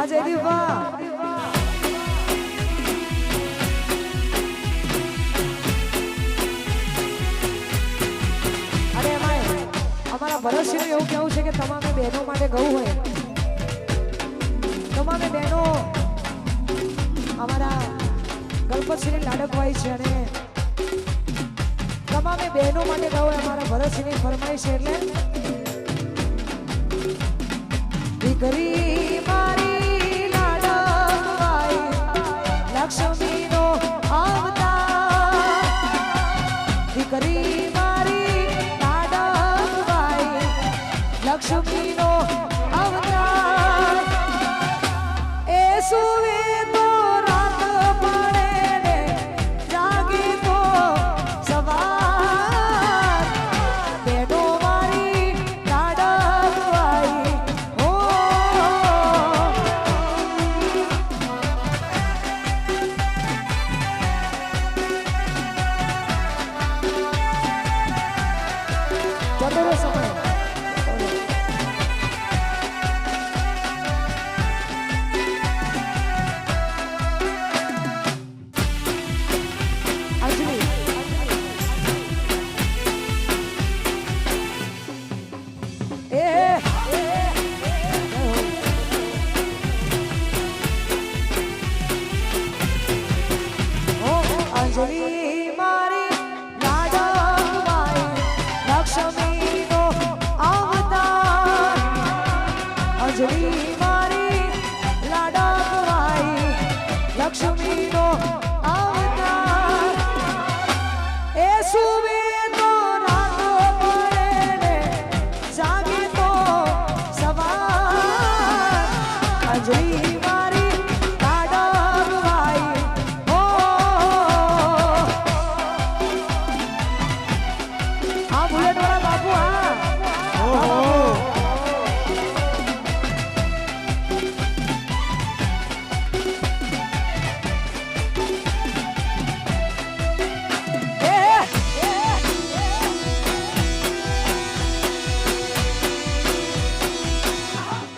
જયદીપ વાહ અરે અમારા ભરતસિંહનું એવું કહેવું છે કે તમામે બહેનો માટે ગયું હોય તમામે બહેનો અમારા ગણપતસિંહની લાડકવાઈ છે અને તમામે બહેનો માટે ગયું હોય અમારા ભરતસિંહની ફરમાઈશ એટલે દીકરી મારી લાડકવાઈ લક્ષ્મીનો અવતાર દીકરી મારી લાડકવાઈ લક્ષ્મીનો અવતાર એ સુવે તો રાત પડે ને જાગી તો સવાર બેનો મારી લાડકવાઈ હો જતો સમય અંજલિ મારી લાડકવાઈ લક્ષ્મીનો અવતાર અંજલિ મારી લાડકવાઈ લક્ષ્મીનો અવતાર એ સુવે તો રાત પડે ને જાગે તો સવાર અંજલિ મારી લાડકવાઈ હો આ બુલેટ વાળા બાપુ હા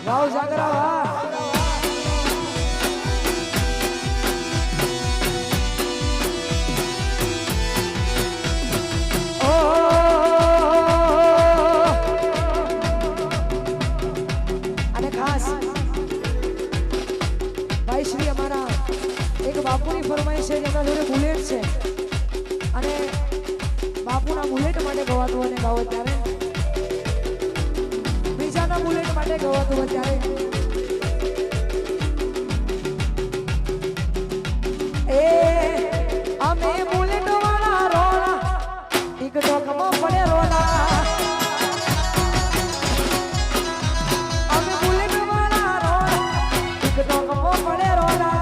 વાવ જાગરા વાહ અને ખાસ ભાઈ શ્રી અમારા એક બાપુની ફરમાઈશ છે જેના જોડે બુલેટ છે અને બાપુના બુલેટ માટે ગવાતું અને ગાવો ત્યારે બીજાના બુલેટ માટે ગવાતું ત્યારે એ અમે બુલેટ વાળા રોલા ટિકટોકમાં પડે રોલા અમે બુલેટ વાળા રોલા ટિકટોકમાં પડે રોલા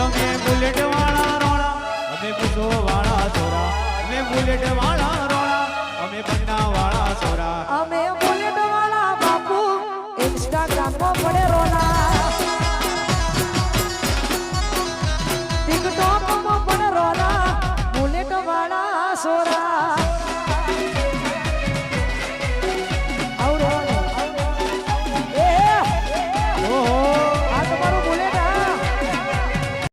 અમે બુલેટ વાળા રોડા અમે પૂછો વાળા છોરા અમે બુલેટ વાળા રોડા અમે પન્ના વાળા છોરા અમે બુલેટ વાળા બાપુ ઇન્સ્ટાગ્રામમાં પડે રોલા